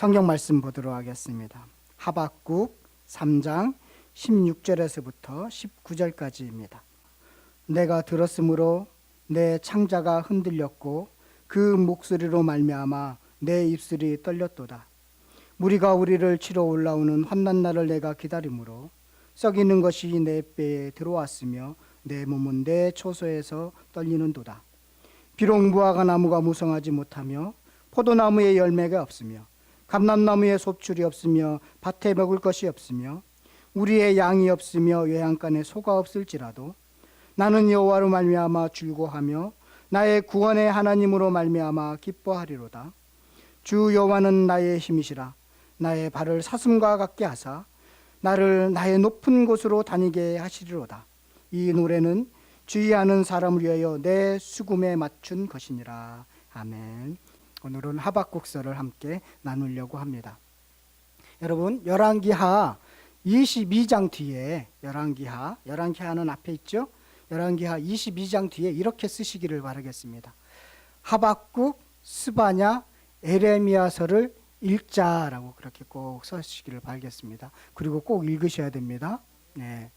성경 말씀 보도록 하겠습니다. 하박국 3장 16절에서부터 19절까지입니다. 내가 들었으므로 내 창자가 흔들렸고 그 목소리로 말미암아 내 입술이 떨렸도다. 무리가 우리를 치러 올라오는 환난 날을 내가 기다림으로 썩이는 것이 내 뼈에 들어왔으며 내 몸은 내 초소에서 떨리는도다. 비록 무화과 나무가 무성하지 못하며 포도나무에 열매가 없으며 감람나무에 섭출이 없으며 밭에 먹을 것이 없으며 우리의 양이 없으며 외양간에 소가 없을지라도 나는 여호와로 말미암아 즐거하며 나의 구원의 하나님으로 말미암아 기뻐하리로다. 주 여호와는 나의 힘이시라. 나의 발을 사슴과 같게 하사 나를 나의 높은 곳으로 다니게 하시리로다. 이 노래는 주의하는 사람을 위하여 내 수금에 맞춘 것이니라. 아멘. 오늘은 하박국서를 함께 나누려고 합니다. 여러분, 열왕기하 22장 뒤에 열왕기하는 앞에 있죠? 열왕기하 22장 뒤에 이렇게 쓰시기를 바라겠습니다. 하박국, 스바냐, 에레미야서를 읽자라고 그렇게 꼭 써주시기를 바라겠습니다. 그리고 꼭 읽으셔야 됩니다. 네.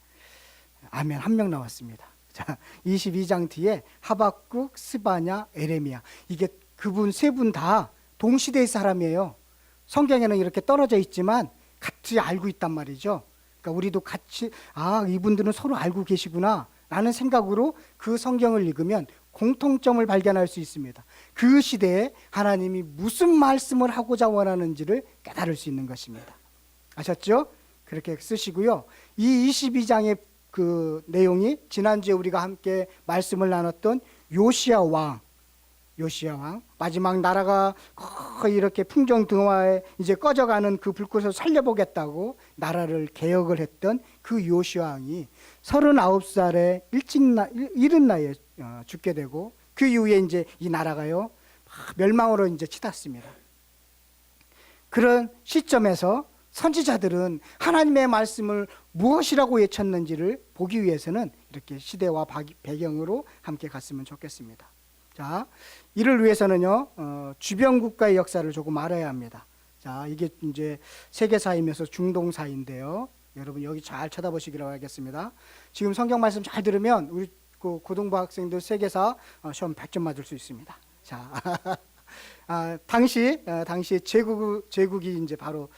아멘. 한 명 나왔습니다. 자, 22장 뒤에 하박국, 스바냐, 에레미야. 이게 그분 세 분 다 동시대의 사람이에요. 성경에는 이렇게 떨어져 있지만 같이 알고 있단 말이죠. 그러니까 우리도 같이 이분들은 서로 알고 계시구나 라는 생각으로 그 성경을 읽으면 공통점을 발견할 수 있습니다. 그 시대에 하나님이 무슨 말씀을 하고자 원하는지를 깨달을 수 있는 것입니다. 아셨죠? 그렇게 쓰시고요. 이 22장의 그 내용이 지난주에 우리가 함께 말씀을 나눴던 요시야 왕 마지막 나라가 거의 이렇게 풍정등화에 이제 꺼져가는 그 불꽃을 살려보겠다고 나라를 개혁을 했던 그 요시야 왕이 39살에 이른 나이에 죽게 되고 그 이후에 이제 이 나라가요 멸망으로 이제 치닫습니다. 그런 시점에서 선지자들은 하나님의 말씀을 무엇이라고 외쳤는지를 보기 위해서는 이렇게 시대와 배경으로 함께 갔으면 좋겠습니다. 자, 이를 위해서는요, 주변 국가의 역사를 조금 알아야 합니다. 자, 이게 이제 세계사이면서 중동사인데요. 여러분 여기 잘 쳐다보시기로 하겠습니다. 지금 성경 말씀 잘 들으면 우리 고등부 학생들 세계사 시험 100점 맞을 수 있습니다. 자, 당시 제국이 이제 바로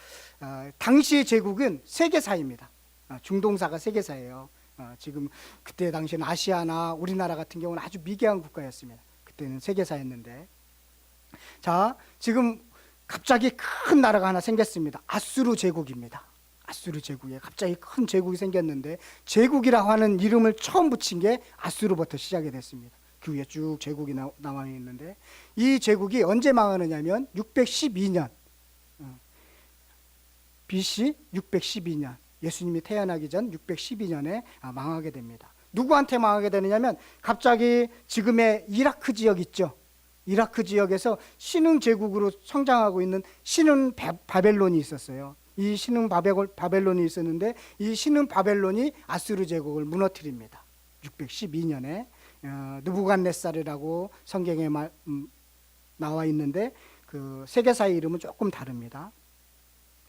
당시의 제국은 세계사입니다. 중동사가 세계사예요. 지금 그때 당시에는 아시아나 우리나라 같은 경우는 아주 미개한 국가였습니다. 그때는 세계사였는데, 자, 지금 갑자기 큰 나라가 하나 생겼습니다. 아수르 제국입니다. 아수르 제국에 갑자기 큰 제국이 생겼는데 제국이라고 하는 이름을 처음 붙인 게 아수르부터 시작이 됐습니다. 그 위에 쭉 제국이 나와 있는데 이 제국이 언제 망하느냐면 612년 BC 612년 예수님이 태어나기 전 612년에 망하게 됩니다. 누구한테 망하게 되느냐면 갑자기 지금의 이라크 지역 있죠. 이라크 지역에서 신흥 제국으로 성장하고 있는 신흥 바벨론이 있었어요. 이 신흥 바벨론이 있었는데 이 신흥 바벨론이 아수르 제국을 무너뜨립니다. 612년에 느부갓네살이라고 성경에 나와 있는데 그 세계사의 이름은 조금 다릅니다.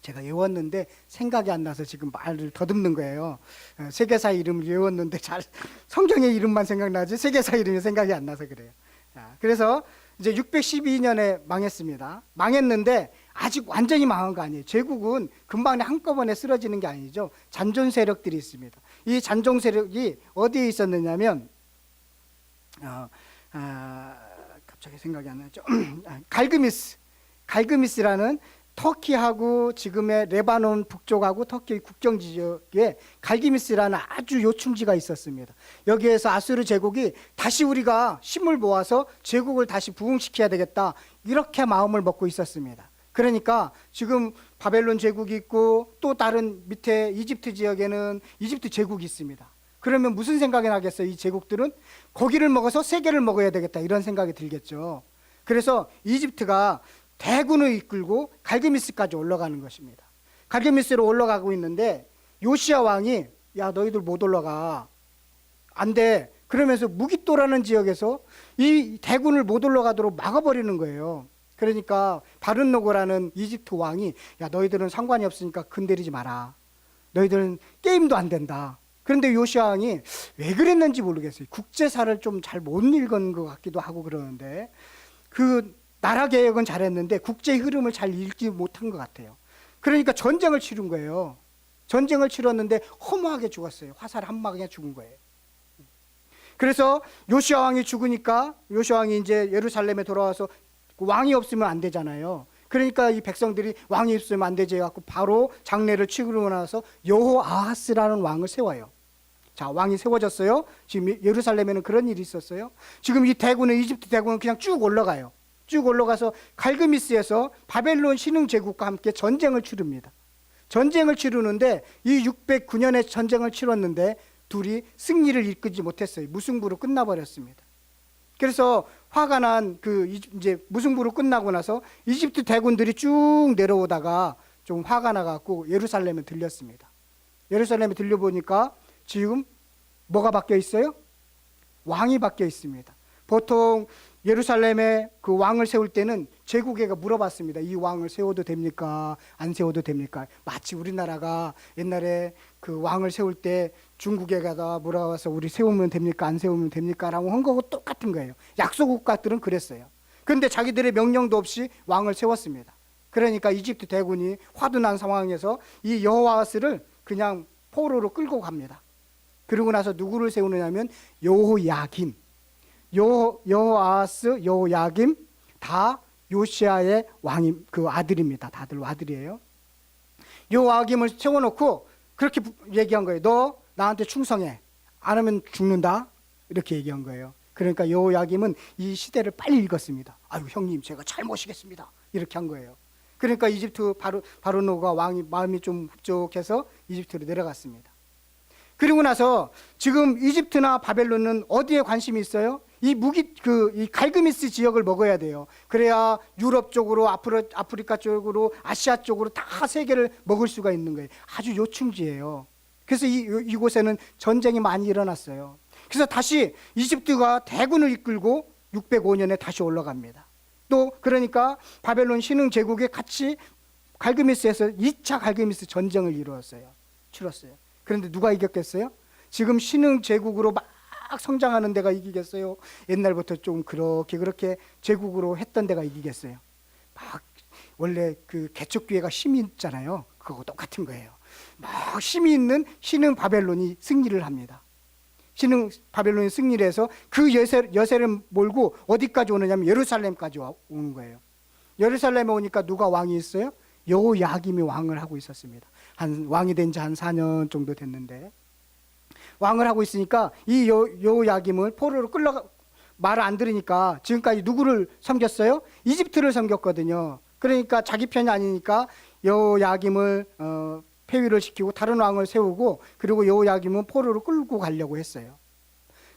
제가 외웠는데 생각이 안 나서 지금 말을 더듬는 거예요. 세계사 이름을 외웠는데 잘 성경의 이름만 생각나지 세계사 이름이 생각이 안 나서 그래요. 자, 그래서 이제 612년에 망했습니다. 망했는데 아직 완전히 망한 거 아니에요. 제국은 금방 한꺼번에 쓰러지는 게 아니죠. 잔존 세력들이 있습니다. 이 잔존 세력이 어디에 있었느냐면 갑자기 생각이 안 나죠. 갈그미스라는 터키하고 지금의 레바논 북쪽하고 터키 국경 지역에 갈기미스라는 아주 요충지가 있었습니다. 여기에서 아수르 제국이 다시 우리가 힘을 모아서 제국을 다시 부흥시켜야 되겠다 이렇게 마음을 먹고 있었습니다. 그러니까 지금 바벨론 제국이 있고 또 다른 밑에 이집트 지역에는 이집트 제국이 있습니다. 그러면 무슨 생각이 나겠어요? 이 제국들은 고기를 먹어서 세계를 먹어야 되겠다 이런 생각이 들겠죠. 그래서 이집트가 대군을 이끌고 갈게미스까지 올라가는 것입니다. 갈게미스로 올라가고 있는데 요시야 왕이 야 너희들 못 올라가 안 돼 그러면서 무깃도라는 지역에서 이 대군을 못 올라가도록 막아버리는 거예요. 그러니까 바른노고라는 이집트 왕이 야 너희들은 상관이 없으니까 건드리지 마라. 너희들은 게임도 안 된다. 그런데 요시야 왕이 왜 그랬는지 모르겠어요. 국제사를 좀 잘 못 읽은 것 같기도 하고 그러는데 그 나라 개혁은 잘했는데 국제 흐름을 잘 읽지 못한 것 같아요. 그러니까 전쟁을 치른 거예요. 전쟁을 치렀는데 허무하게 죽었어요. 화살 한 방에 죽은 거예요. 그래서 요시야 왕이 죽으니까 요시야 왕이 이제 예루살렘에 돌아와서 왕이 없으면 안 되잖아요. 그러니까 이 백성들이 왕이 없으면 안 되지 해갖고 바로 장례를 치르고 나서 여호아하스라는 왕을 세워요. 자, 왕이 세워졌어요. 지금 예루살렘에는 그런 일이 있었어요. 지금 이 대군은 이집트 대군은 그냥 쭉 올라가요. 쭉 올라가서 갈그미스에서 바벨론 신흥 제국과 함께 전쟁을 치릅니다. 전쟁을 치르는데 이 609년에 전쟁을 치렀는데 둘이 승리를 이끌지 못했어요. 무승부로 끝나버렸습니다. 그래서 화가 난 이제 무승부로 끝나고 나서 이집트 대군들이 쭉 내려오다가 좀 화가 나갖고 예루살렘에 들렸습니다. 예루살렘에 들려보니까 지금 뭐가 바뀌어 있어요? 왕이 바뀌어 있습니다. 보통 예루살렘에 그 왕을 세울 때는 제국에게 물어봤습니다. 이 왕을 세워도 됩니까? 안 세워도 됩니까? 마치 우리나라가 옛날에 그 왕을 세울 때 중국에다가 물어봐서 우리 세우면 됩니까? 안 세우면 됩니까? 라고 한 거하고 똑같은 거예요. 약소 국가들은 그랬어요. 그런데 자기들의 명령도 없이 왕을 세웠습니다. 그러니까 이집트 대군이 화도 난 상황에서 이 여호아스를 그냥 포로로 끌고 갑니다. 그러고 나서 누구를 세우느냐면 여호야김, 여호아스, 여호야김 다 요시야의 왕임 그 아들입니다. 다들 아들이에요. 여호야김을 세워놓고 그렇게 얘기한 거예요. 너 나한테 충성해. 안 하면 죽는다. 이렇게 얘기한 거예요. 그러니까 여호야김은 이 시대를 빨리 읽었습니다. 아유 형님 제가 잘 모시겠습니다. 이렇게 한 거예요. 그러니까 이집트 바로노가 왕이 마음이 좀 흡족해서 이집트로 내려갔습니다. 그리고 나서 지금 이집트나 바벨론은 어디에 관심이 있어요? 이 갈그미스 지역을 먹어야 돼요. 그래야 유럽 쪽으로, 아프리카 쪽으로, 아시아 쪽으로 다 세계를 먹을 수가 있는 거예요. 아주 요충지예요. 그래서 이곳에는 전쟁이 많이 일어났어요. 그래서 다시 이집트가 대군을 이끌고 605년에 다시 올라갑니다. 또 그러니까 바벨론 신흥 제국에 같이 갈그미스에서 2차 갈그미스 전쟁을 치렀어요. 그런데 누가 이겼겠어요? 지금 신흥 제국으로 막 성장하는 데가 이기겠어요? 옛날부터 좀 그렇게 제국으로 했던 데가 이기겠어요? 막 원래 그 개척교회가 힘이 있잖아요. 그거 똑같은 거예요. 막 힘이 있는 신흥 바벨론이 승리를 합니다. 신흥 바벨론이 승리를 해서 그 여세를 몰고 어디까지 오느냐면 예루살렘까지 오는 거예요. 예루살렘에 오니까 누가 왕이 있어요? 여호야김이 왕을 하고 있었습니다. 왕이 된 지 한 4년 정도 됐는데 왕을 하고 있으니까 이 여호야김을 포로로 말을 안 들으니까 지금까지 누구를 섬겼어요? 이집트를 섬겼거든요. 그러니까 자기 편이 아니니까 여호야김을 폐위를 시키고 다른 왕을 세우고 그리고 여호야김은 포로로 끌고 가려고 했어요.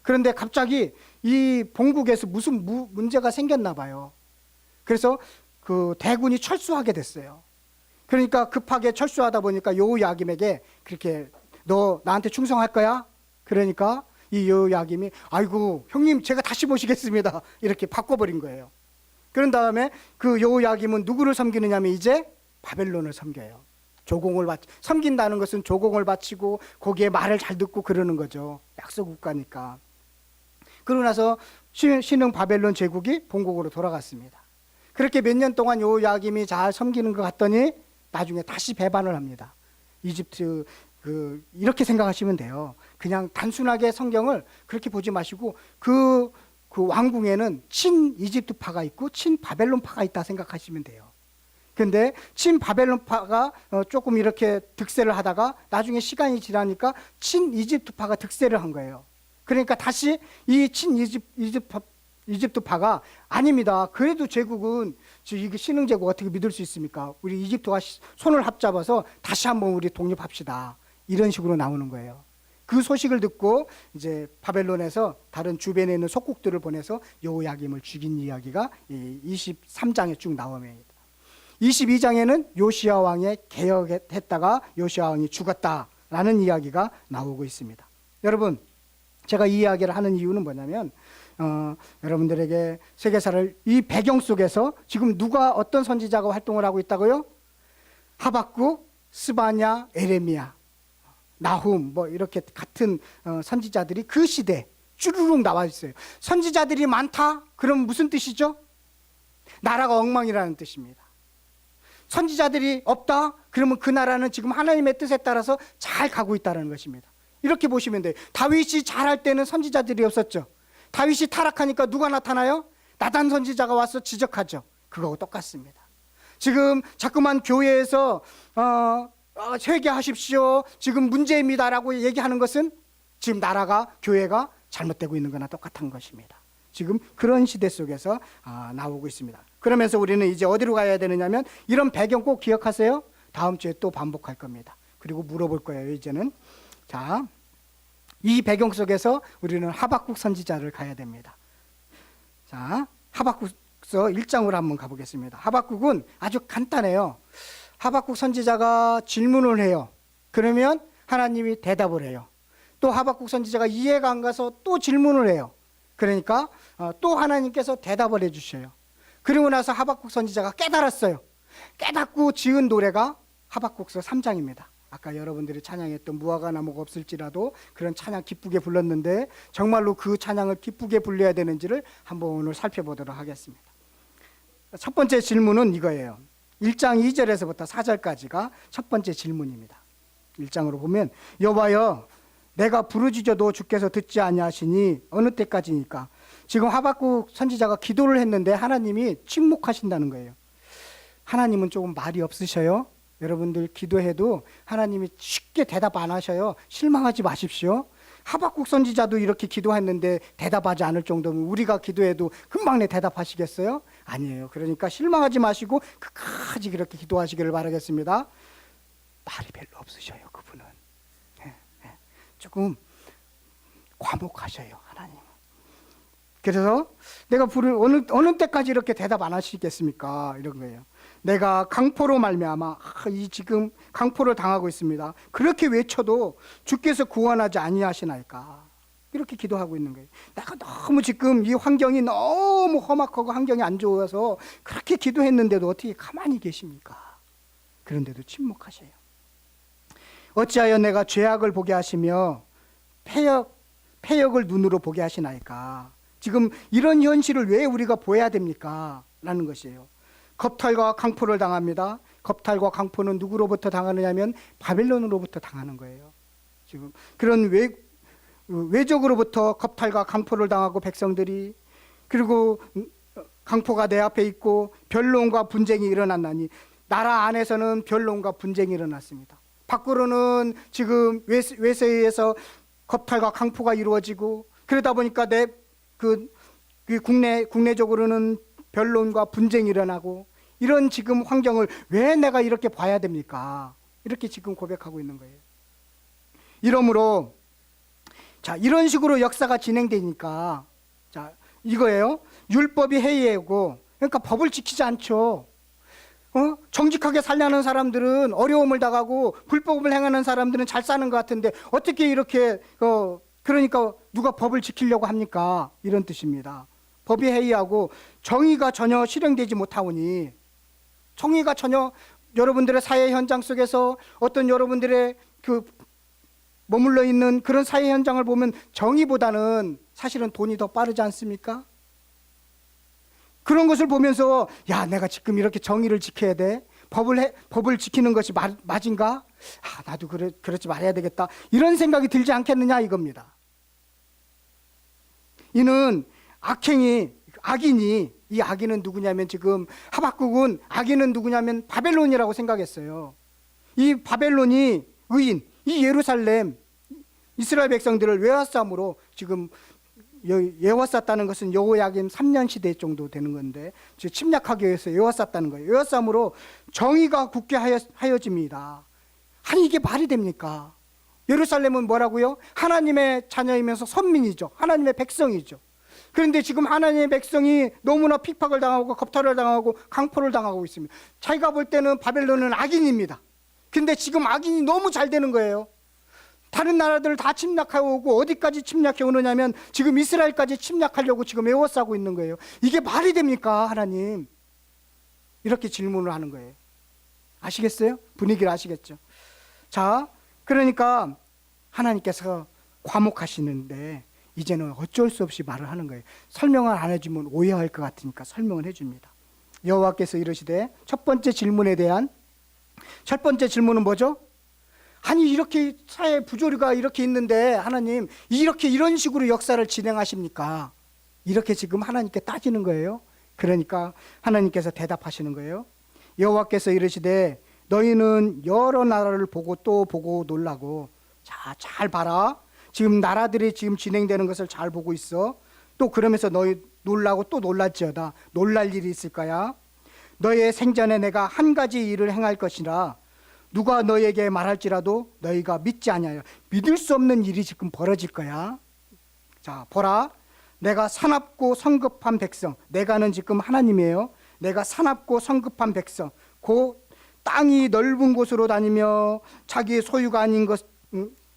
그런데 갑자기 이 본국에서 무슨 문제가 생겼나 봐요. 그래서 그 대군이 철수하게 됐어요. 그러니까 급하게 철수하다 보니까 여호야김에게 그렇게 너 나한테 충성할 거야? 그러니까 이 여호야김이 아이고 형님 제가 다시 모시겠습니다. 이렇게 바꿔버린 거예요. 그런 다음에 그 여호야김은 누구를 섬기느냐면 이제 바벨론을 섬겨요. 섬긴다는 것은 조공을 바치고 거기에 말을 잘 듣고 그러는 거죠. 약소 국가니까. 그러고 나서 신흥 바벨론 제국이 본국으로 돌아갔습니다. 그렇게 몇 년 동안 여호야김이 잘 섬기는 것 같더니 나중에 다시 배반을 합니다. 이집트 이렇게 생각하시면 돼요. 그냥 단순하게 성경을 그렇게 보지 마시고 그 왕궁에는 친 이집트파가 있고 친 바벨론파가 있다 생각하시면 돼요. 근데 친 바벨론파가 조금 이렇게 득세를 하다가 나중에 시간이 지나니까 친 이집트파가 득세를 한 거예요. 그러니까 다시 이 친 이집트파가 아닙니다. 그래도 제국은 이게 신흥 제국 어떻게 믿을 수 있습니까? 우리 이집트가 손을 합잡아서 다시 한번 우리 독립합시다. 이런 식으로 나오는 거예요. 그 소식을 듣고 이제 바벨론에서 다른 주변에 있는 속국들을 보내서 여호야김을 죽인 이야기가 23장에 쭉 나옵니다. 22장에는 요시야 왕의 개혁했다가 요시야 왕이 죽었다라는 이야기가 나오고 있습니다. 여러분, 제가 이 이야기를 하는 이유는 뭐냐면 여러분들에게 세계사를 이 배경 속에서 지금 누가 어떤 선지자가 활동을 하고 있다고요? 하박국, 스바냐, 에레미야, 나훔 뭐 이렇게 같은 선지자들이 그 시대 쭈루룩 나와 있어요. 선지자들이 많다? 그럼 무슨 뜻이죠? 나라가 엉망이라는 뜻입니다. 선지자들이 없다? 그러면 그 나라는 지금 하나님의 뜻에 따라서 잘 가고 있다는 것입니다. 이렇게 보시면 돼요. 다윗이 잘할 때는 선지자들이 없었죠. 다윗이 타락하니까 누가 나타나요? 나단 선지자가 와서 지적하죠. 그거하고 똑같습니다. 지금 자꾸만 교회에서 회개하십시오, 지금 문제입니다라고 얘기하는 것은 지금 나라가, 교회가 잘못되고 있는 거나 똑같은 것입니다. 지금 그런 시대 속에서 나오고 있습니다. 그러면서 우리는 이제 어디로 가야 되느냐면, 이런 배경 꼭 기억하세요. 다음 주에 또 반복할 겁니다. 그리고 물어볼 거예요. 이제는 자, 이 배경 속에서 우리는 하박국 선지자를 가야 됩니다. 자, 하박국서 1장으로 한번 가보겠습니다. 하박국은 아주 간단해요. 하박국 선지자가 질문을 해요. 그러면 하나님이 대답을 해요. 또 하박국 선지자가 이해가 안 가서 또 질문을 해요. 그러니까 또 하나님께서 대답을 해주셔요. 그리고 나서 하박국 선지자가 깨달았어요. 깨닫고 지은 노래가 하박국서 3장입니다. 아까 여러분들이 찬양했던 무화과 나무가 없을지라도 그런 찬양 기쁘게 불렀는데, 정말로 그 찬양을 기쁘게 불려야 되는지를 한번 오늘 살펴보도록 하겠습니다. 첫 번째 질문은 이거예요. 1장 2절에서부터 4절까지가 첫 번째 질문입니다. 1장으로 보면, 여호와여, 내가 부르짖어도 주께서 듣지 아니하시니 어느 때까지니까. 지금 하박국 선지자가 기도를 했는데 하나님이 침묵하신다는 거예요. 하나님은 조금 말이 없으셔요. 여러분들 기도해도 하나님이 쉽게 대답 안 하셔요. 실망하지 마십시오. 하박국 선지자도 이렇게 기도했는데 대답하지 않을 정도면 우리가 기도해도 금방 내 대답하시겠어요? 아니에요. 그러니까 실망하지 마시고 끝까지 그렇게 기도하시기를 바라겠습니다. 말이 별로 없으셔요, 그분은. 조금 과묵하셔요, 하나님. 그래서 내가 어느 때까지 이렇게 대답 안 하시겠습니까? 이런 거예요. 내가 강포로 말미암아 지금 강포를 당하고 있습니다. 그렇게 외쳐도 주께서 구원하지 아니하시나이까. 이렇게 기도하고 있는 거예요. 내가 너무 지금 이 환경이 너무 험악하고 환경이 안 좋아서 그렇게 기도했는데도 어떻게 가만히 계십니까? 그런데도 침묵하셔요. 어찌하여 내가 죄악을 보게 하시며 패역을 눈으로 보게 하시나이까. 지금 이런 현실을 왜 우리가 보여야 됩니까? 라는 것이에요. 겁탈과 강포를 당합니다. 겁탈과 강포는 누구로부터 당하느냐면 바벨론으로부터 당하는 거예요. 지금 그런 외적으로부터 겁탈과 강포를 당하고 백성들이, 그리고 강포가 내 앞에 있고 변론과 분쟁이 일어났나니, 나라 안에서는 변론과 분쟁이 일어났습니다. 밖으로는 지금 외세에서 겁탈과 강포가 이루어지고, 그러다 보니까 국내적으로는 변론과 분쟁이 일어나고, 이런 지금 환경을 왜 내가 이렇게 봐야 됩니까? 이렇게 지금 고백하고 있는 거예요. 이러므로 자, 이런 식으로 역사가 진행되니까 자, 이거예요. 율법이 해이하고, 그러니까 법을 지키지 않죠. 정직하게 살려는 사람들은 어려움을 당하고 불법을 행하는 사람들은 잘 사는 것 같은데 어떻게 이렇게 그러니까 누가 법을 지키려고 합니까? 이런 뜻입니다. 법이 해이하고 정의가 전혀 실행되지 못하오니, 정의가 전혀 여러분들의 사회 현장 속에서 어떤 여러분들의 머물러 있는 그런 사회 현장을 보면 정의보다는 사실은 돈이 더 빠르지 않습니까? 그런 것을 보면서 야, 내가 지금 이렇게 정의를 지켜야 돼? 법을 지키는 것이 맞은가? 나도 그러지 말아야 되겠다. 이런 생각이 들지 않겠느냐 이겁니다. 이는 악인이, 이 악인은 누구냐면, 지금 하박국은 악인은 누구냐면 바벨론이라고 생각했어요. 이 바벨론이 의인, 이 예루살렘 이스라엘 백성들을 외화쌈으로, 지금 예화쌌다는 것은 여호야김 3년 시대 정도 되는 건데 침략하기 위해서 예화쌌다는 거예요. 예화쌈으로 정의가 굳게 하여집니다. 아니 이게 말이 됩니까? 예루살렘은 뭐라고요? 하나님의 자녀이면서 선민이죠. 하나님의 백성이죠. 그런데 지금 하나님의 백성이 너무나 핍박을 당하고 겁탈을 당하고 강포를 당하고 있습니다. 자기가 볼 때는 바벨론은 악인입니다. 근데 지금 악인이 너무 잘 되는 거예요. 다른 나라들을 다 침략해 오고 어디까지 침략해 오느냐면 지금 이스라엘까지 침략하려고 지금 에워싸고 있는 거예요. 이게 말이 됩니까, 하나님? 이렇게 질문을 하는 거예요. 아시겠어요? 분위기를 아시겠죠? 자, 그러니까 하나님께서 과목하시는데 이제는 어쩔 수 없이 말을 하는 거예요. 설명을 안 해주면 오해할 것 같으니까 설명을 해줍니다. 여호와께서 이르시되, 첫 번째 질문은 뭐죠? 아니, 이렇게 사회 부조리가 이렇게 있는데 하나님 이렇게 이런 식으로 역사를 진행하십니까? 이렇게 지금 하나님께 따지는 거예요. 그러니까 하나님께서 대답하시는 거예요. 여호와께서 이르시되, 너희는 여러 나라를 보고 또 보고 놀라고. 자, 잘 봐라. 지금 나라들이 지금 진행되는 것을 잘 보고 있어. 또 그러면서 너희 놀라고 또 놀랄지어다. 놀랄 일이 있을 거야. 너희의 생전에 내가 한 가지 일을 행할 것이라 누가 너희에게 말할지라도 너희가 믿지 아니하여. 믿을 수 없는 일이 지금 벌어질 거야. 자, 보라. 내가 사납고 성급한 백성. 내가는 지금 하나님이에요. 내가 사납고 성급한 백성. 곧 땅이 넓은 곳으로 다니며 자기의 소유가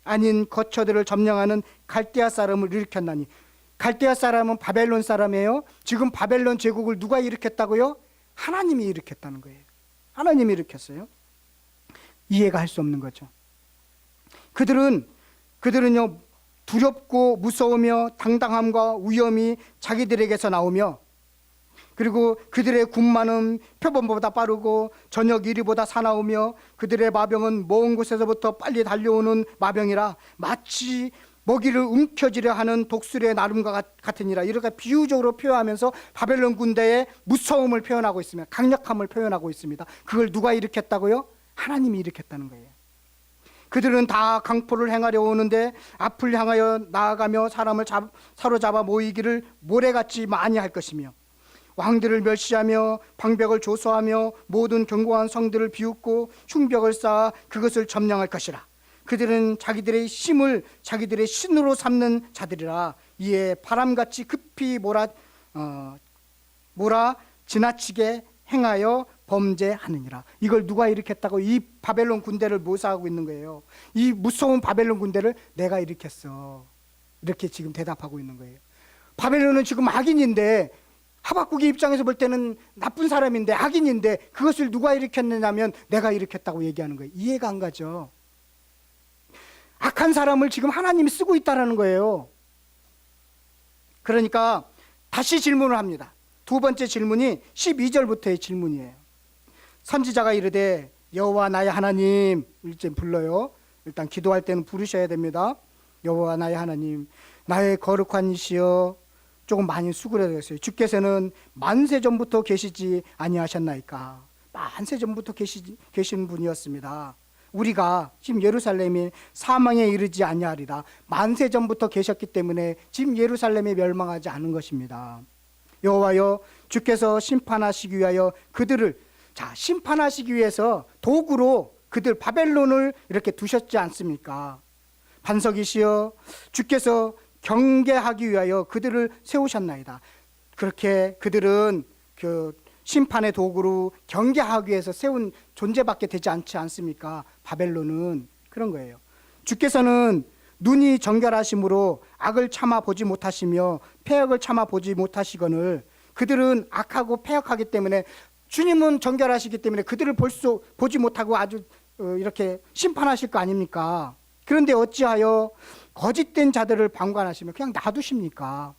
아닌 거처들을 점령하는 갈대아 사람을 일으켰나니. 갈대아 사람은 바벨론 사람이에요. 지금 바벨론 제국을 누가 일으켰다고요? 하나님이 일으켰다는 거예요. 하나님이 일으켰어요. 이해가 할 수 없는 거죠. 그들은요, 두렵고 무서우며 당당함과 위험이 자기들에게서 나오며, 그리고 그들의 군마는 표범보다 빠르고 저녁 이리보다 사나우며 그들의 마병은 먼 곳에서부터 빨리 달려오는 마병이라 마치 먹이를 움켜쥐려 하는 독수리의 나름과 같으니라. 이렇게 비유적으로 표현하면서 바벨론 군대의 무서움을 표현하고 있습니다. 강력함을 표현하고 있습니다. 그걸 누가 일으켰다고요? 하나님이 일으켰다는 거예요. 그들은 다 강포를 행하려 오는데 앞을 향하여 나아가며 사람을 사로잡아 모이기를 모래같이 많이 할 것이며, 왕들을 멸시하며 방벽을 조소하며 모든 견고한 성들을 비웃고 흉벽을 쌓아 그것을 점령할 것이라. 그들은 자기들의 힘을 자기들의 신으로 삼는 자들이라. 이에 바람같이 급히 몰아 지나치게 행하여 범죄하느니라. 이걸 누가 일으켰다고? 이 바벨론 군대를 묘사하고 있는 거예요. 이 무서운 바벨론 군대를 내가 일으켰어. 이렇게 지금 대답하고 있는 거예요. 바벨론은 지금 악인인데, 하박국의 입장에서 볼 때는 나쁜 사람인데, 악인인데, 그것을 누가 일으켰느냐면 내가 일으켰다고 얘기하는 거예요. 이해가 안 가죠. 악한 사람을 지금 하나님이 쓰고 있다는 거예요. 그러니까 다시 질문을 합니다. 두 번째 질문이 12절부터의 질문이에요. 선지자가 이르되, 여호와 나의 하나님, 일제 불러요. 일단 기도할 때는 부르셔야 됩니다. 여호와 나의 하나님, 나의 거룩한 이시여. 조금 많이 수그러졌어요. 주께서는 만세 전부터 계시지 아니하셨나이까. 만세 전부터 계신 분이었습니다. 우리가 지금 예루살렘이 사망에 이르지 아니하리라. 만세 전부터 계셨기 때문에 지금 예루살렘이 멸망하지 않은 것입니다. 여호와여, 주께서 심판하시기 위하여 그들을, 심판하시기 위해서 도구로 그들 바벨론을 이렇게 두셨지 않습니까? 반석이시여, 주께서 경계하기 위하여 그들을 세우셨나이다. 그렇게 그들은 그 심판의 도구로 경계하기 위해서 세운 존재밖에 되지 않지 않습니까? 바벨론은 그런 거예요. 주께서는 눈이 정결하심으로 악을 참아 보지 못하시며 패역을 참아 보지 못하시거늘, 그들은 악하고 패역하기 때문에 주님은 정결하시기 때문에 그들을 보지 못하고 아주 이렇게 심판하실 거 아닙니까? 그런데 어찌하여 거짓된 자들을 방관하시며 그냥 놔두십니까?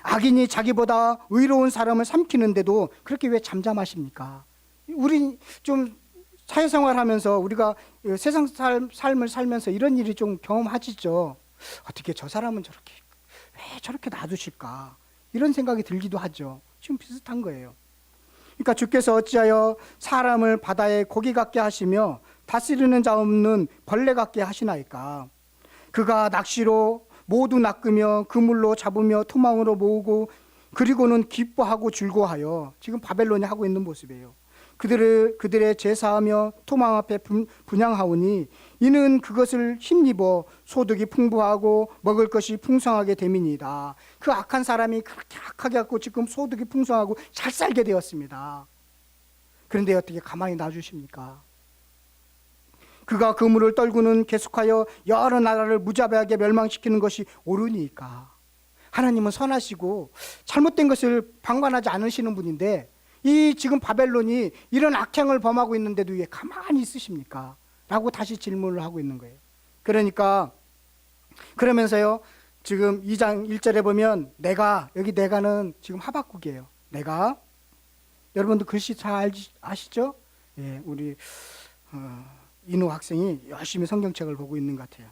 악인이 자기보다 의로운 사람을 삼키는데도 그렇게 왜 잠잠하십니까? 우리 좀 사회생활하면서 우리가 세상 삶을 살면서 이런 일이 좀 경험하시죠? 어떻게 저 사람은 왜 저렇게 놔두실까? 이런 생각이 들기도 하죠. 지금 비슷한 거예요. 그러니까 주께서 어찌하여 사람을 바다의 고기 같게 하시며 다스리는 자 없는 벌레 같게 하시나이까? 그가 낚시로 모두 낚으며 그물로 잡으며 토망으로 모으고 그리고는 기뻐하고 즐거워하여, 지금 바벨론이 하고 있는 모습이에요. 그들의 제사하며 토망 앞에 분향하오니 이는 그것을 힘입어 소득이 풍부하고 먹을 것이 풍성하게 됨이니이다. 그 악한 사람이 그렇게 악하게 갖고 지금 소득이 풍성하고 잘 살게 되었습니다. 그런데 어떻게 가만히 놔주십니까? 그가 그물을 떨구는 계속하여 여러 나라를 무자비하게 멸망시키는 것이 옳으니까. 하나님은 선하시고 잘못된 것을 방관하지 않으시는 분인데 이 지금 바벨론이 이런 악행을 범하고 있는데도 왜 가만히 있으십니까? 라고 다시 질문을 하고 있는 거예요. 그러니까 그러면서요, 지금 2장 1절에 보면 여기 내가는 지금 하박국이에요. 내가, 여러분도 글씨 잘 아시죠? 예, 우리 인우 학생이 열심히 성경책을 보고 있는 것 같아요.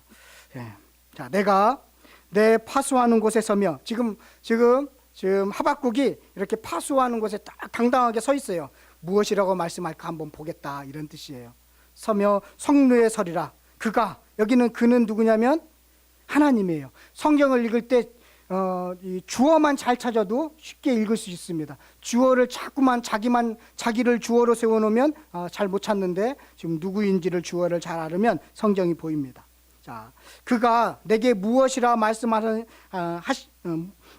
예. 자, 내가 내 파수하는 곳에 서며, 지금 하박국이 이렇게 파수하는 곳에 딱 당당하게 서 있어요. 무엇이라고 말씀할까 한번 보겠다, 이런 뜻이에요. 서며 성루에 서리라. 여기는 그는 누구냐면 하나님이에요. 성경을 읽을 때 이 주어만 잘 찾아도 쉽게 읽을 수 있습니다. 주어를 자꾸만 자기를 주어로 세워놓으면 잘 못 찾는데, 지금 누구인지를 주어를 잘 알으면 성경이 보입니다. 자, 그가 내게 무엇이라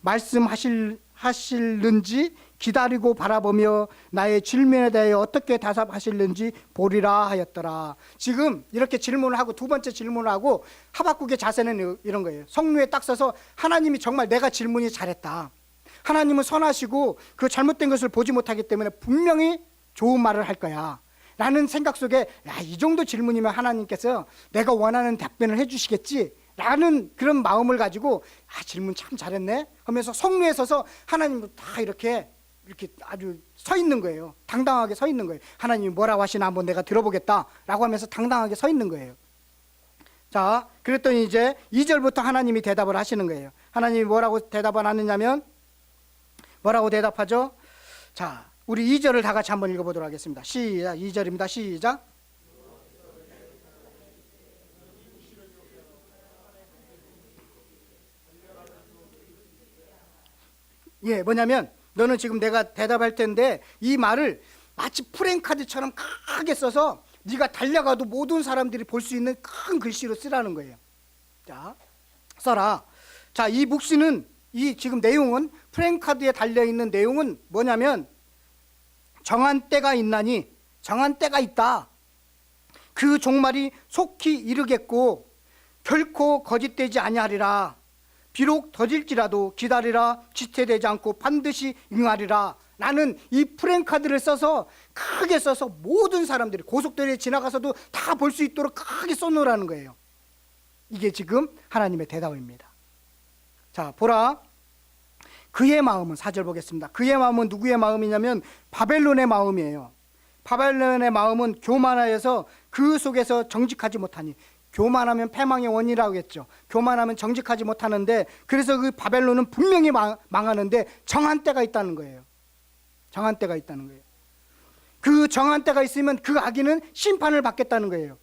말씀하실는지 기다리고 바라보며 나의 질문에 대해 어떻게 대답하실는지 보리라 하였더라. 지금 이렇게 질문을 하고, 두 번째 질문을 하고, 하박국의 자세는 이런 거예요. 성루에 딱 서서 하나님이 정말 내가 질문이 잘했다, 하나님은 선하시고 그 잘못된 것을 보지 못하기 때문에 분명히 좋은 말을 할 거야 라는 생각 속에, 이 정도 질문이면 하나님께서 내가 원하는 답변을 해주시겠지 라는 그런 마음을 가지고, 질문 참 잘했네 하면서 성루에 서서 하나님을 다 이렇게 아주 서 있는 거예요. 당당하게 서 있는 거예요. 하나님이 뭐라고 하시나 한번 내가 들어보겠다 라고 하면서 당당하게 서 있는 거예요. 자, 그랬더니 이제 2절부터 하나님이 대답을 하시는 거예요. 하나님이 뭐라고 대답을 하느냐면, 뭐라고 대답하죠? 자, 우리 2절을 다 같이 한번 읽어보도록 하겠습니다. 시작. 2절입니다. 시작. 예, 뭐냐면 너는 지금 내가 대답할 텐데 이 말을 마치 프랭카드처럼 크게 써서 네가 달려가도 모든 사람들이 볼 수 있는 큰 글씨로 쓰라는 거예요. 자, 써라. 자, 이 묵시는, 이 지금 내용은, 프랭카드에 달려있는 내용은 뭐냐면, 정한 때가 있나니, 정한 때가 있다. 그 종말이 속히 이르겠고 결코 거짓되지 아니하리라. 비록 더딜지라도 기다리라. 지체되지 않고 반드시 응하리라. 나는 이 프랭카드를 써서 크게 써서 모든 사람들이 고속도로에 지나가서도 다 볼 수 있도록 크게 써놓으라는 거예요. 이게 지금 하나님의 대답입니다. 자, 보라. 그의 마음은, 4절 보겠습니다. 그의 마음은 누구의 마음이냐면 바벨론의 마음이에요. 바벨론의 마음은 교만하여서 그 속에서 정직하지 못하니, 교만하면 패망의 원이라고 했죠. 교만하면 정직하지 못하는데, 그래서 그 바벨론은 분명히 망하는데 정한 때가 있다는 거예요. 정한 때가 있다는 거예요. 그 정한 때가 있으면 그 악인은 심판을 받겠다는 거예요.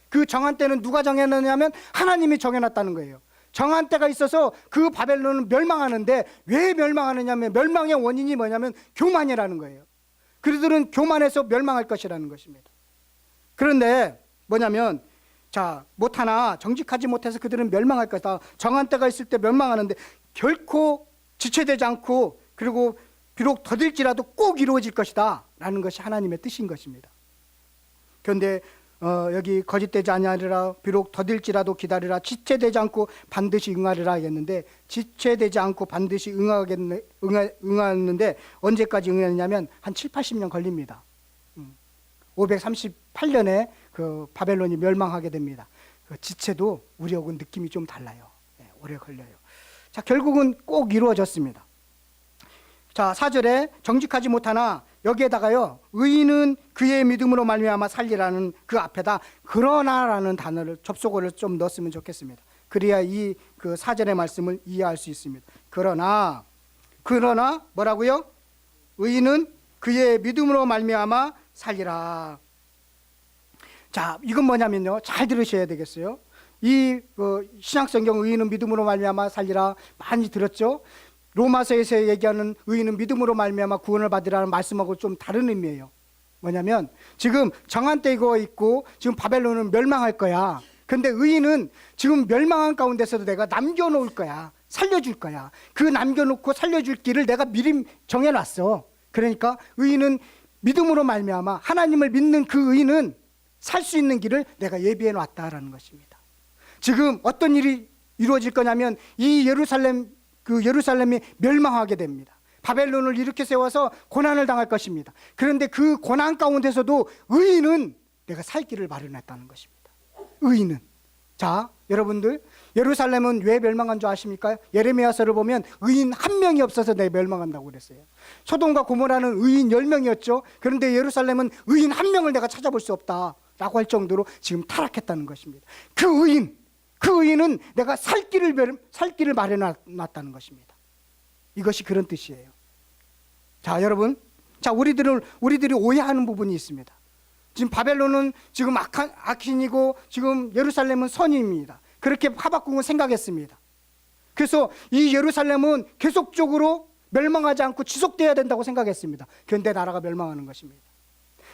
그 정한 때는 누가 정해놨냐면 하나님이 정해놨다는 거예요. 정한 때가 있어서 그 바벨론은 멸망하는데, 왜 멸망하느냐면 멸망의 원인이 뭐냐면 교만이라는 거예요. 그들은 교만해서 멸망할 것이라는 것입니다. 그런데 뭐냐면, 자, 못하나 정직하지 못해서 그들은 멸망할 것이다. 정한 때가 있을 때 멸망하는데 결코 지체되지 않고, 그리고 비록 더딜지라도 꼭 이루어질 것이다 라는 것이 하나님의 뜻인 것입니다. 그런데 여기 거짓되지 아니하리라. 비록 더딜지라도 기다리라. 지체되지 않고 반드시 응하리라 했는데, 지체되지 않고 반드시 응하는데 언제까지 응하느냐면 한 7, 80년 걸립니다. 538년에 그 바벨론이 멸망하게 됩니다. 그 지체도 우리하고는 느낌이 좀 달라요. 오래 걸려요. 자, 결국은 꼭 이루어졌습니다. 자, 4절에 정직하지 못하나, 여기에다가요, 의인은 그의 믿음으로 말미암아 살리라는 그 앞에다 그러나라는 단어를, 접속어를 좀 넣었으면 좋겠습니다. 그래야 이 그 4절의 말씀을 이해할 수 있습니다. 그러나 뭐라고요? 의인은 그의 믿음으로 말미암아 살리라. 자, 이건 뭐냐면요, 잘 들으셔야 되겠어요. 이 신약성경 의인은 믿음으로 말미암아 살리라 많이 들었죠? 로마서에서 얘기하는 의인은 믿음으로 말미암아 구원을 받으라는 말씀하고 좀 다른 의미예요. 뭐냐면 지금 정한 때가 있고 지금 바벨론은 멸망할 거야. 근데 의인은 지금 멸망한 가운데서도 내가 남겨놓을 거야. 살려줄 거야. 그 남겨놓고 살려줄 길을 내가 미리 정해놨어. 그러니까 의인은 믿음으로 말미암아, 하나님을 믿는 그 의인은 살 수 있는 길을 내가 예비해 놨다라는 것입니다. 지금 어떤 일이 이루어질 거냐면 이 예루살렘이 멸망하게 됩니다. 바벨론을 이렇게 세워서 고난을 당할 것입니다. 그런데 그 고난 가운데서도 의인은 내가 살 길을 마련했다는 것입니다. 의인은. 자, 여러분들, 예루살렘은 왜 멸망한 줄 아십니까? 예레미야서를 보면 의인 한 명이 없어서 내가 멸망한다고 그랬어요. 소돔과 고모라는 의인 10명이었죠. 그런데 예루살렘은 의인 한 명을 내가 찾아볼 수 없다라고 할 정도로 지금 타락했다는 것입니다. 그 의인은 내가 살 길을 마련해 놨다는 것입니다. 이것이 그런 뜻이에요. 자, 여러분, 자, 우리들이 오해하는 부분이 있습니다. 지금 바벨론은 지금 악인이고 지금 예루살렘은 선인입니다. 그렇게 하박국은 생각했습니다. 그래서 이 예루살렘은 계속적으로 멸망하지 않고 지속돼야 된다고 생각했습니다. 그런데 나라가 멸망하는 것입니다.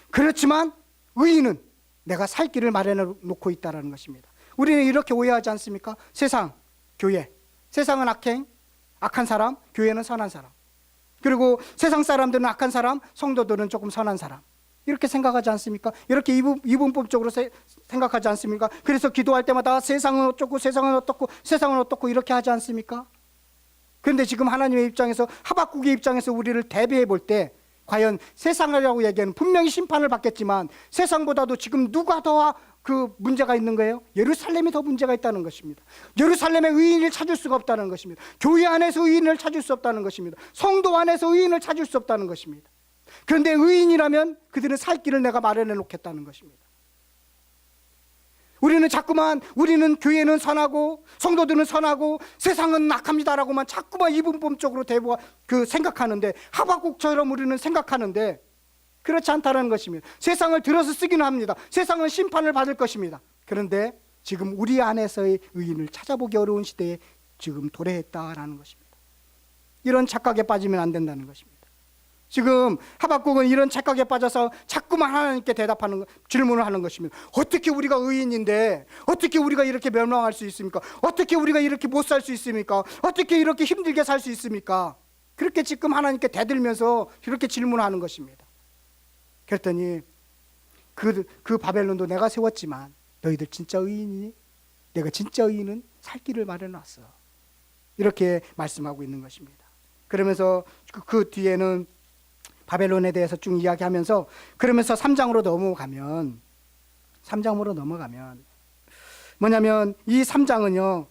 그렇지만 의인은 내가 살 길을 마련해 놓고 있다는 것입니다. 우리는 이렇게 오해하지 않습니까? 세상, 교회. 세상은 악한 사람, 교회는 선한 사람. 그리고 세상 사람들은 악한 사람, 성도들은 조금 선한 사람. 이렇게 생각하지 않습니까? 이렇게 이분법적으로 생각하지 않습니까? 그래서 기도할 때마다 세상은 어떻고 세상은 어떻고 세상은 어떻고 이렇게 하지 않습니까? 그런데 지금 하나님의 입장에서, 하박국의 입장에서 우리를 대비해 볼 때 과연 세상이라고 얘기하는, 분명히 심판을 받겠지만 세상보다도 지금 누가 더 그 문제가 있는 거예요? 예루살렘이 더 문제가 있다는 것입니다. 예루살렘의 의인을 찾을 수가 없다는 것입니다. 교회 안에서 의인을 찾을 수 없다는 것입니다. 성도 안에서 의인을 찾을 수 없다는 것입니다. 그런데 의인이라면 그들은 살 길을 내가 마련해 놓겠다는 것입니다. 우리는 교회는 선하고 성도들은 선하고 세상은 악합니다라고만 자꾸만 이분법적으로 생각하는데, 하박국처럼 우리는 생각하는데 그렇지 않다는 것입니다. 세상을 들어서 쓰기는 합니다. 세상은 심판을 받을 것입니다. 그런데 지금 우리 안에서의 의인을 찾아보기 어려운 시대에 지금 도래했다라는 것입니다. 이런 착각에 빠지면 안 된다는 것입니다. 지금 하박국은 이런 착각에 빠져서 자꾸만 하나님께 질문을 하는 것입니다. 어떻게 우리가 의인인데 어떻게 우리가 이렇게 멸망할 수 있습니까? 어떻게 우리가 이렇게 못 살 수 있습니까? 어떻게 이렇게 힘들게 살 수 있습니까? 그렇게 지금 하나님께 대들면서 이렇게 질문하는 것입니다. 그랬더니 그 바벨론도 내가 세웠지만 너희들 진짜 의인이니? 내가 진짜 의인은 살 길을 마련해놨어. 이렇게 말씀하고 있는 것입니다. 그러면서 그 뒤에는 바벨론에 대해서 쭉 이야기하면서, 그러면서 3장으로 넘어가면 뭐냐면 이 3장은요,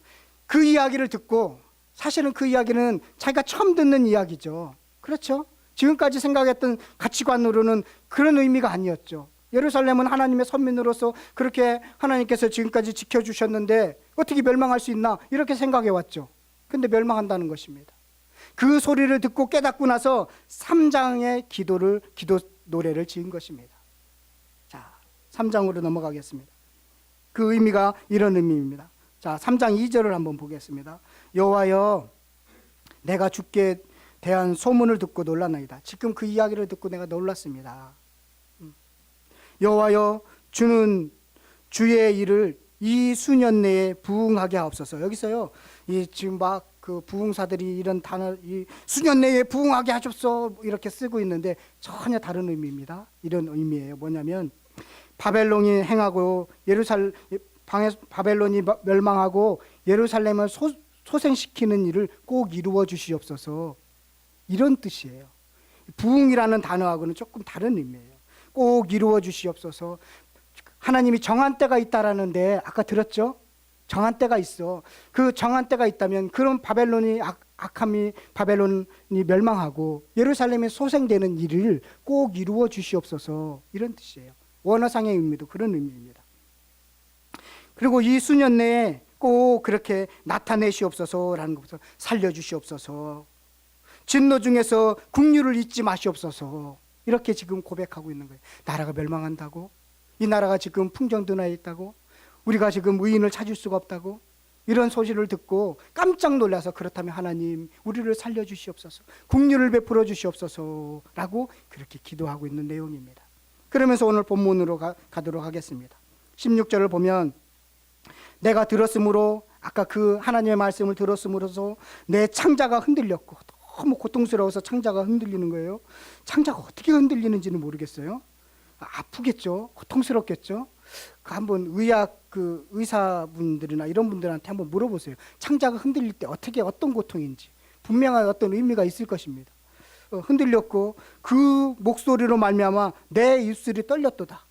그 이야기를 듣고, 사실은 그 이야기는 자기가 처음 듣는 이야기죠. 그렇죠? 지금까지 생각했던 가치관으로는 그런 의미가 아니었죠. 예루살렘은 하나님의 선민으로서 그렇게 하나님께서 지금까지 지켜주셨는데 어떻게 멸망할 수 있나, 이렇게 생각해 왔죠. 근데 멸망한다는 것입니다. 그 소리를 듣고 깨닫고 나서 3장의 기도 노래를 지은 것입니다. 자, 3장으로 넘어가겠습니다. 그 의미가 이런 의미입니다. 자, 3장 2절을 한번 보겠습니다. 여호와여, 내가 주께 대한 소문을 듣고 놀랐나이다. 지금 그 이야기를 듣고 내가 놀랐습니다. 여호와여, 주는 주의 일을 이 수년 내에 부응하게 하옵소서. 여기서요, 지금 막 그 부응사들이 이런 단어, 이 수년 내에 부응하게 하옵소서 이렇게 쓰고 있는데 전혀 다른 의미입니다. 이런 의미예요. 뭐냐면 바벨론이 행하고 바벨론이 멸망하고 예루살렘을 소생시키는 일을 꼭 이루어 주시옵소서. 이런 뜻이에요. 부응이라는 단어하고는 조금 다른 의미예요. 꼭 이루어 주시옵소서. 하나님이 정한 때가 있다라는데 아까 들었죠? 정한 때가 있어. 그 정한 때가 있다면 그런 바벨론이 바벨론이 멸망하고 예루살렘이 소생되는 일을 꼭 이루어 주시옵소서. 이런 뜻이에요. 원어상의 의미도 그런 의미입니다. 그리고 이 수년 내에 꼭 그렇게 나타내시옵소서라는 것부터 살려주시옵소서. 진노 중에서 국류를 잊지 마시옵소서. 이렇게 지금 고백하고 있는 거예요. 나라가 멸망한다고? 이 나라가 지금 풍정드나에 있다고? 우리가 지금 의인을 찾을 수가 없다고? 이런 소식을 듣고 깜짝 놀라서, 그렇다면 하나님 우리를 살려주시옵소서, 국류를 베풀어 주시옵소서라고 그렇게 기도하고 있는 내용입니다. 그러면서 오늘 본문으로 가도록 하겠습니다. 16절을 보면, 내가 들었으므로, 아까 그 하나님의 말씀을 들었으므로서 내 창자가 흔들렸고, 너무 고통스러워서 창자가 흔들리는 거예요. 창자가 어떻게 흔들리는지는 모르겠어요. 아프겠죠. 고통스럽겠죠. 그 한번 의학 그 의사분들이나 이런 분들한테 한번 물어보세요. 창자가 흔들릴 때 어떻게 어떤 고통인지 분명한 어떤 의미가 있을 것입니다. 흔들렸고 그 목소리로 말미암아 내 입술이 떨렸도다.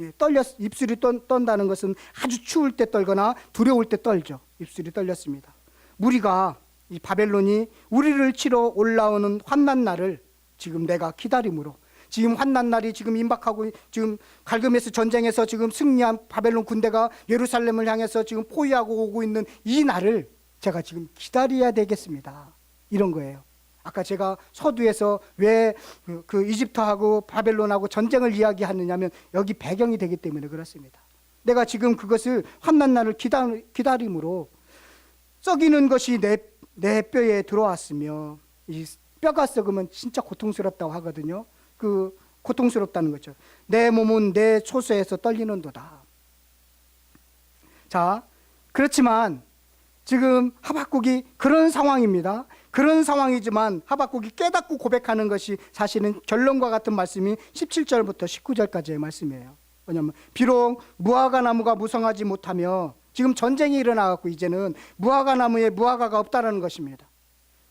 예, 입술이 떤다는 것은 아주 추울 때 떨거나 두려울 때 떨죠. 입술이 떨렸습니다. 무리가 이 바벨론이 우리를 치러 올라오는 환난 날을 지금 내가 기다림으로, 지금 환난 날이 지금 임박하고 지금 갈그메스 전쟁에서 지금 승리한 바벨론 군대가 예루살렘을 향해서 지금 포위하고 오고 있는 이 날을 제가 지금 기다려야 되겠습니다. 이런 거예요. 아까 제가 서두에서 왜 그 이집트하고 바벨론하고 전쟁을 이야기하느냐면 여기 배경이 되기 때문에 그렇습니다. 내가 지금 그것을 환난 날을 기다림으로 썩이는 것이 내 뼈에 들어왔으며 이 뼈가 썩으면 진짜 고통스럽다고 하거든요. 그 고통스럽다는 거죠. 내 몸은 내 초소에서 떨리는도다. 자, 그렇지만 지금 하박국이 그런 상황입니다. 그런 상황이지만 하박국이 깨닫고 고백하는 것이 사실은 결론과 같은 말씀이 17절부터 19절까지의 말씀이에요. 왜냐하면 비록 무화과 나무가 무성하지 못하며 지금 전쟁이 일어나갖고 이제는 무화과 나무에 무화과가 없다라는 것입니다.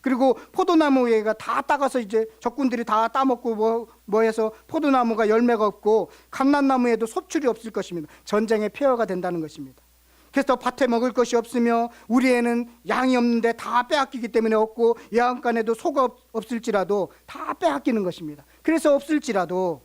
그리고 포도나무가 다 따가서 이제 적군들이 다 따먹고 뭐 해서 포도나무가 열매가 없고 감람나무에도 소출이 없을 것입니다. 전쟁의 폐허가 된다는 것입니다. 그래서 밭에 먹을 것이 없으며 우리에는 양이 없는데 다 빼앗기기 때문에 없고 예언간에도 소가 없을지라도 다 빼앗기는 것입니다. 그래서 없을지라도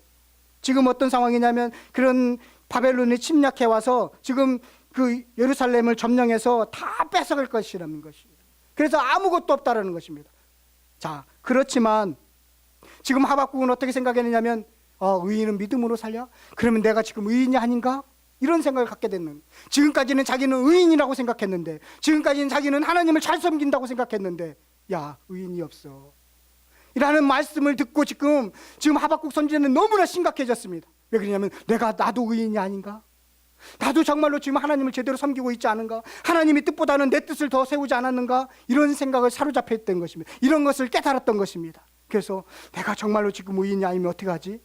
지금 어떤 상황이냐면 그런 바벨론이 침략해 와서 지금 그 예루살렘을 점령해서 다 뺏어갈 것이라는 것입니다. 그래서 아무것도 없다라는 것입니다. 자, 그렇지만 지금 하박국은 어떻게 생각했느냐면 의인은 믿음으로 살려? 그러면 내가 지금 의인이 아닌가? 이런 생각을 갖게 됐는, 지금까지는 자기는 의인이라고 생각했는데, 지금까지는 자기는 하나님을 잘 섬긴다고 생각했는데, 야, 의인이 없어 이라는 말씀을 듣고 지금 하박국 선지자는 너무나 심각해졌습니다. 왜 그러냐면 나도 의인이 아닌가? 나도 정말로 지금 하나님을 제대로 섬기고 있지 않은가? 하나님의 뜻보다는 내 뜻을 더 세우지 않았는가? 이런 생각을 사로잡혀 있던 것입니다. 이런 것을 깨달았던 것입니다. 그래서 내가 정말로 지금 의인이 아니면 어떻게 하지?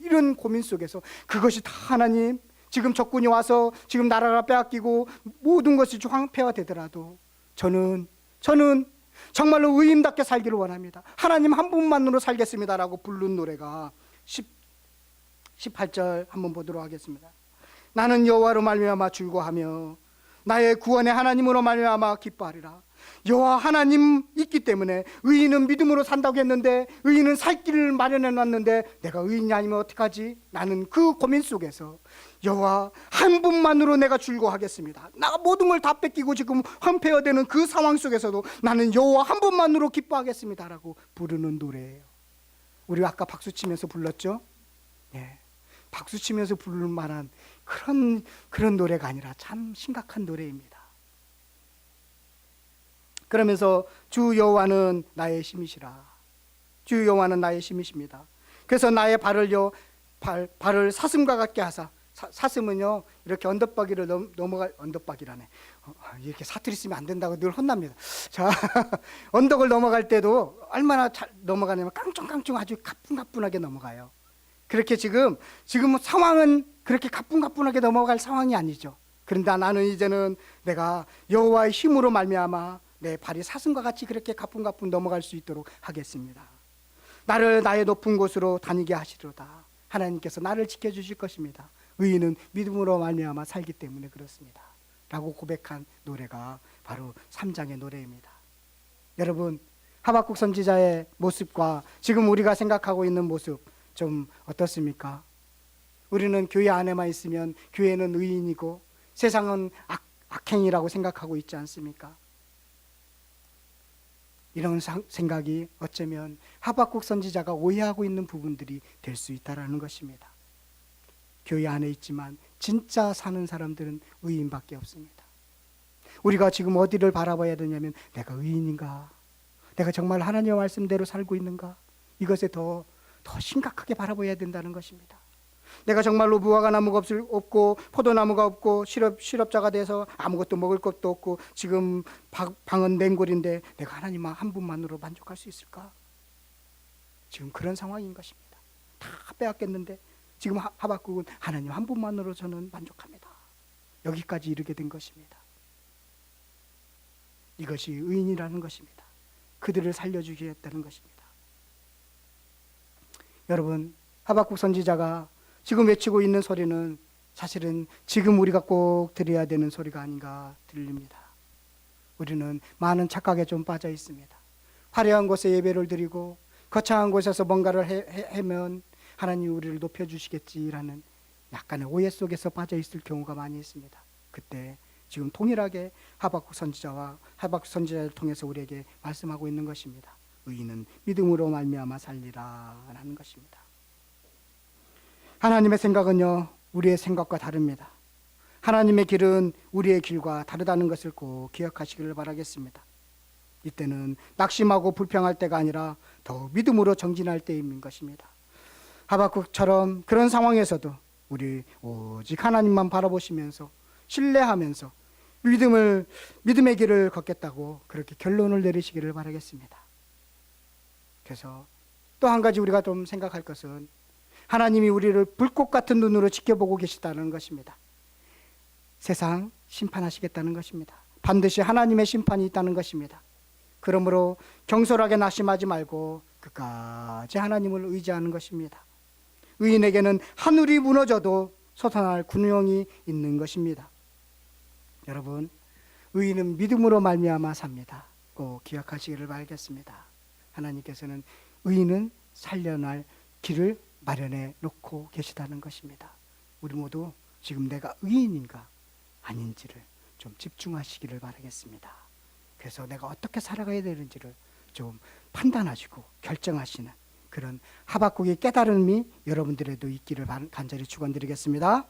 이런 고민 속에서 그것이 다 하나님, 지금 적군이 와서 지금 나라가 빼앗기고 모든 것이 황폐화되더라도 저는 정말로 의인답게 살기를 원합니다. 하나님 한 분만으로 살겠습니다라고 부른 노래가 18절 한번 보도록 하겠습니다. 나는 여호와로 말미암아 즐거하며 나의 구원의 하나님으로 말미암아 기뻐하리라. 여호와 하나님 있기 때문에 의인은 믿음으로 산다고 했는데, 의인은 살 길을 마련해 놨는데 내가 의인이 아니면 어떡하지? 나는 그 고민 속에서 여호와 한 분만으로 내가 즐거워하겠습니다. 나 모든 걸 다 뺏기고 지금 황폐화되는 그 상황 속에서도 나는 여호와 한 분만으로 기뻐하겠습니다라고 부르는 노래예요. 우리 아까 박수 치면서 불렀죠? 예. 박수 치면서 부를 만한 그런 노래가 아니라 참 심각한 노래입니다. 그러면서 주 여호와는 나의 힘이시라. 주 여호와는 나의 힘이십니다. 그래서 나의 발을 사슴과 같게 하사, 사슴은요 이렇게 언덕바위를 언덕바위라네. 이렇게 사투리 쓰면 안 된다고 늘 혼납니다. 자, 언덕을 넘어갈 때도 얼마나 잘 넘어가냐면 깡충깡충 아주 가뿐가뿐하게 넘어가요. 그렇게 지금 상황은 그렇게 가뿐가뿐하게 넘어갈 상황이 아니죠. 그런데 나는 이제는 내가 여호와의 힘으로 말미암아 내 발이 사슴과 같이 그렇게 가뿐가뿐 넘어갈 수 있도록 하겠습니다. 나를 나의 높은 곳으로 다니게 하시리로다. 하나님께서 나를 지켜주실 것입니다. 의인은 믿음으로 말미암아 살기 때문에 그렇습니다 라고 고백한 노래가 바로 3장의 노래입니다. 여러분, 하박국 선지자의 모습과 지금 우리가 생각하고 있는 모습 좀 어떻습니까? 우리는 교회 안에만 있으면 교회는 의인이고 세상은 악행이라고 생각하고 있지 않습니까? 이런 생각이 어쩌면 하박국 선지자가 오해하고 있는 부분들이 될 수 있다는 것입니다. 교회 안에 있지만 진짜 사는 사람들은 의인밖에 없습니다. 우리가 지금 어디를 바라봐야 되냐면 내가 의인인가? 내가 정말 하나님의 말씀대로 살고 있는가? 이것에 더 심각하게 바라봐야 된다는 것입니다. 내가 정말로 무화과 나무가 없고 포도나무가 없고 실업자가 돼서 아무것도 먹을 것도 없고 지금 방은 맹골인데 내가 하나님 한 분만으로 만족할 수 있을까? 지금 그런 상황인 것입니다. 다 빼앗겼는데 지금 하박국은 하나님 한 분만으로 저는 만족합니다. 여기까지 이르게 된 것입니다. 이것이 의인이라는 것입니다. 그들을 살려주겠다는 것입니다. 여러분, 하박국 선지자가 지금 외치고 있는 소리는 사실은 지금 우리가 꼭 들어야 되는 소리가 아닌가 들립니다. 우리는 많은 착각에 좀 빠져 있습니다. 화려한 곳에 예배를 드리고 거창한 곳에서 뭔가를 하면 하나님이 우리를 높여주시겠지라는 약간의 오해 속에서 빠져 있을 경우가 많이 있습니다. 그때 지금 동일하게 하박국 선지자를 통해서 우리에게 말씀하고 있는 것입니다. 의인은 믿음으로 말미암아 살리라 라는 것입니다. 하나님의 생각은요, 우리의 생각과 다릅니다. 하나님의 길은 우리의 길과 다르다는 것을 꼭 기억하시기를 바라겠습니다. 이때는 낙심하고 불평할 때가 아니라 더 믿음으로 정진할 때인 것입니다. 하박국처럼 그런 상황에서도 우리 오직 하나님만 바라보시면서 신뢰하면서 믿음의 길을 걷겠다고 그렇게 결론을 내리시기를 바라겠습니다. 그래서 또 한 가지 우리가 좀 생각할 것은 하나님이 우리를 불꽃 같은 눈으로 지켜보고 계시다는 것입니다. 세상 심판하시겠다는 것입니다. 반드시 하나님의 심판이 있다는 것입니다. 그러므로 경솔하게 낙심하지 말고 끝까지 하나님을 의지하는 것입니다. 의인에게는 하늘이 무너져도 솟아날 군용이 있는 것입니다. 여러분, 의인은 믿음으로 말미암아 삽니다. 꼭 기억하시기를 바라겠습니다. 하나님께서는 의인은 살려날 길을 마련해 놓고 계시다는 것입니다. 우리 모두 지금 내가 의인인가 아닌지를 좀 집중하시기를 바라겠습니다. 그래서 내가 어떻게 살아가야 되는지를 좀 판단하시고 결정하시는 그런 하박국의 깨달음이 여러분들에도 있기를 간절히 축원드리겠습니다.